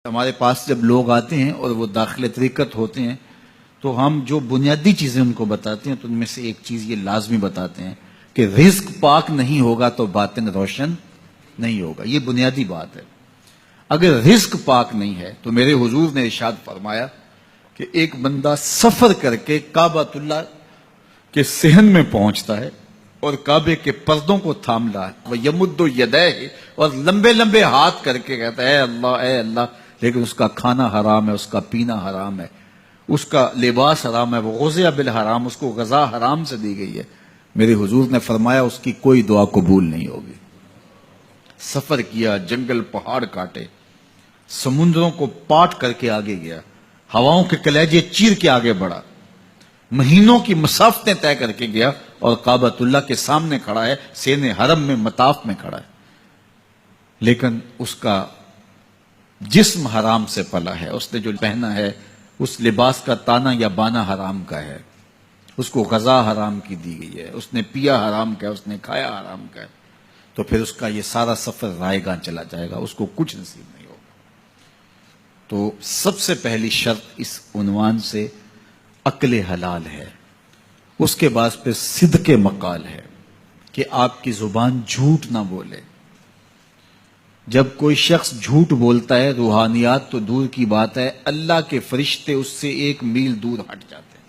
ہمارے پاس جب لوگ آتے ہیں اور وہ داخل طریقت ہوتے ہیں تو ہم جو بنیادی چیزیں ان کو بتاتے ہیں تو ان میں سے ایک چیز یہ لازمی بتاتے ہیں کہ رزق پاک نہیں ہوگا تو باطن روشن نہیں ہوگا. یہ بنیادی بات ہے. اگر رزق پاک نہیں ہے تو میرے حضور نے ارشاد فرمایا کہ ایک بندہ سفر کر کے کعبۃ اللہ کے صحن میں پہنچتا ہے اور کعبے کے پردوں کو تھام رہا ہے, وہ یمد یدیہ, اور لمبے لمبے ہاتھ کر کے کہتا ہے اے اللہ, لیکن اس کا کھانا حرام ہے, اس کا پینا حرام ہے, اس کا لباس حرام ہے, وہ غزیہ بالحرام, اس کو غذا حرام سے دی گئی ہے. میرے حضور نے فرمایا اس کی کوئی دعا قبول نہیں ہوگی. سفر کیا, جنگل پہاڑ کاٹے, سمندروں کو پاٹ کر کے آگے گیا, ہواؤں کے کلیجے چیر کے آگے بڑھا, مہینوں کی مسافتیں طے کر کے گیا اور کعبۃ اللہ کے سامنے کھڑا ہے, سین حرم میں مطاف میں کھڑا ہے, لیکن اس کا جسم حرام سے پلا ہے. اس نے جو پہنا ہے اس لباس کا تانا یا بانا حرام کا ہے, اس کو غذا حرام کی دی گئی ہے, اس نے پیا حرام کا ہے, اس نے کھایا حرام کا ہے, تو پھر اس کا یہ سارا سفر رائے گاں چلا جائے گا, اس کو کچھ نصیب نہیں ہوگا. تو سب سے پہلی شرط اس عنوان سے عقل حلال ہے. اس کے بعد پھر صدق مقال ہے کہ آپ کی زبان جھوٹ نہ بولے. جب کوئی شخص جھوٹ بولتا ہے, روحانیات تو دور کی بات ہے, اللہ کے فرشتے اس سے 1 میل دور ہٹ جاتے ہیں.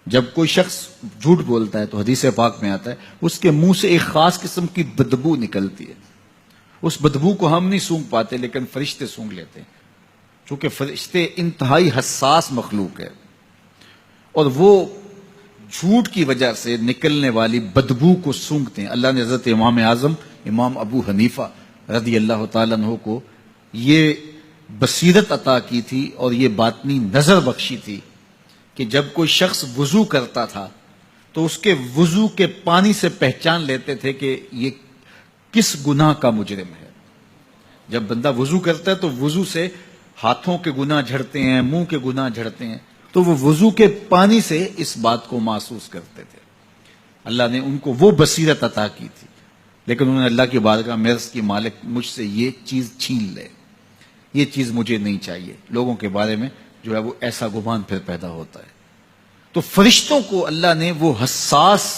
جب کوئی شخص جھوٹ بولتا ہے تو حدیث پاک میں آتا ہے اس کے منہ سے ایک خاص قسم کی بدبو نکلتی ہے. اس بدبو کو ہم نہیں سونگھ پاتے لیکن فرشتے سونگھ لیتے ہیں, چونکہ فرشتے انتہائی حساس مخلوق ہے, اور وہ جھوٹ کی وجہ سے نکلنے والی بدبو کو سونگھتے ہیں. اللہ نے حضرت امام اعظم امام ابو حنیفہ رضی اللہ تعالیٰ عنہ کو یہ بصیرت عطا کی تھی اور یہ باطنی نظر بخشی تھی کہ جب کوئی شخص وضو کرتا تھا تو اس کے وضو کے پانی سے پہچان لیتے تھے کہ یہ کس گناہ کا مجرم ہے. جب بندہ وضو کرتا ہے تو وضو سے ہاتھوں کے گناہ جھڑتے ہیں, منہ کے گناہ جھڑتے ہیں, تو وہ وضو کے پانی سے اس بات کو محسوس کرتے تھے. اللہ نے ان کو وہ بصیرت عطا کی تھی, لیکن انہوں نے اللہ کی بارگاہ میں عرض کی مالک مجھ سے یہ چیز چھین لے, یہ چیز مجھے نہیں چاہیے. لوگوں کے بارے میں جو ہے وہ ایسا گمان پھر پیدا ہوتا ہے. تو فرشتوں کو اللہ نے وہ حساس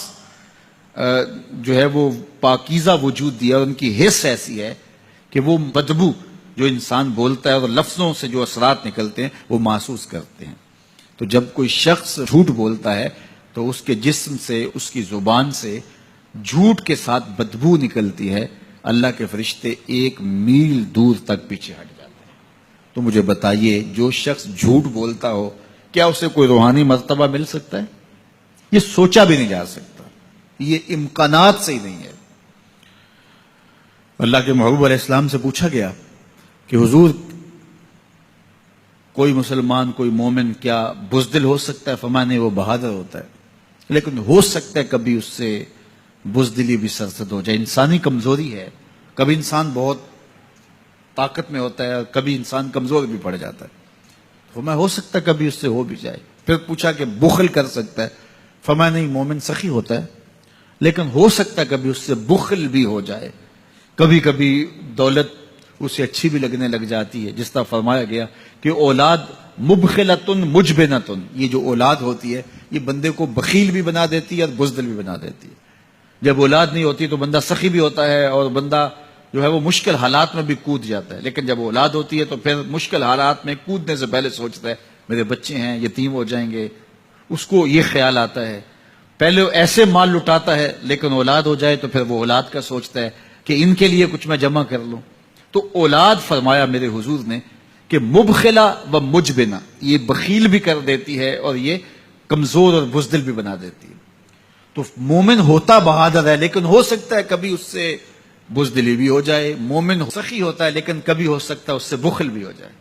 جو ہے وہ پاکیزہ وجود دیا, ان کی حس ایسی ہے کہ وہ بدبو جو انسان بولتا ہے اور لفظوں سے جو اثرات نکلتے ہیں وہ محسوس کرتے ہیں. تو جب کوئی شخص جھوٹ بولتا ہے تو اس کے جسم سے, اس کی زبان سے جھوٹ کے ساتھ بدبو نکلتی ہے. اللہ کے فرشتے 1 میل دور تک پیچھے ہٹ جاتے ہیں. تو مجھے بتائیے, جو شخص جھوٹ بولتا ہو کیا اسے کوئی روحانی مرتبہ مل سکتا ہے؟ یہ سوچا بھی نہیں جا سکتا, یہ امکانات سے ہی نہیں ہے. اللہ کے محبوب علیہ السلام سے پوچھا گیا کہ حضور کوئی مسلمان, کوئی مومن کیا بزدل ہو سکتا ہے؟ فرمایا نہیں, وہ بہادر ہوتا ہے, لیکن ہو سکتا ہے کبھی اس سے بزدلی بھی سرزد ہو جائے. انسانی کمزوری ہے, کبھی انسان بہت طاقت میں ہوتا ہے اور کبھی انسان کمزور بھی پڑ جاتا ہے. فرمایا ہو سکتا ہے کبھی اس سے ہو بھی جائے. پھر پوچھا کہ بخل کر سکتا ہے؟ فرمایا نہیں, مومن سخی ہوتا ہے لیکن ہو سکتا ہے کبھی اس سے بخل بھی ہو جائے. کبھی کبھی دولت اسے اچھی بھی لگنے لگ جاتی ہے, جس طرح فرمایا گیا کہ اولاد مبخلتن مجبنتن, یہ جو اولاد ہوتی ہے یہ بندے کو بخیل بھی بنا دیتی ہے اور بزدل بھی بنا دیتی ہے. جب اولاد نہیں ہوتی تو بندہ سخی بھی ہوتا ہے اور بندہ جو ہے وہ مشکل حالات میں بھی کود جاتا ہے, لیکن جب اولاد ہوتی ہے تو پھر مشکل حالات میں کودنے سے پہلے سوچتا ہے میرے بچے ہیں یتیم ہو جائیں گے. اس کو یہ خیال آتا ہے, پہلے ایسے مال لٹاتا ہے لیکن اولاد ہو جائے تو پھر وہ اولاد کا سوچتا ہے کہ ان کے لیے کچھ میں جمع کر لوں. تو اولاد فرمایا میرے حضور نے کہ مبخلہ و مجبنہ, یہ بخیل بھی کر دیتی ہے اور یہ کمزور اور بزدل بھی بنا دیتی ہے. تو مومن ہوتا بہادر ہے لیکن ہو سکتا ہے کبھی اس سے بزدلی بھی ہو جائے. مومن سخی ہوتا ہے لیکن کبھی ہو سکتا ہے اس سے بخل بھی ہو جائے.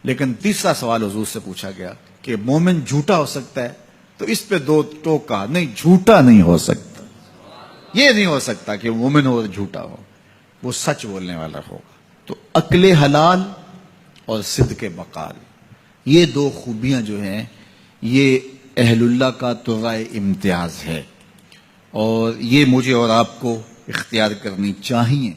لیکن تیسرا سوال حضور سے پوچھا گیا کہ مومن جھوٹا ہو سکتا ہے؟ تو اس پہ 2 ٹوک کہا, نہیں جھوٹا نہیں ہو سکتا. یہ نہیں ہو سکتا کہ مومن ہو اور جھوٹا ہو, وہ سچ بولنے والا ہوگا. تو عقل حلال اور صدق مقال, یہ 2 خوبیاں جو ہیں یہ اہل اللہ کا ترائے امتیاز ہے, اور یہ مجھے اور آپ کو اختیار کرنی چاہیے.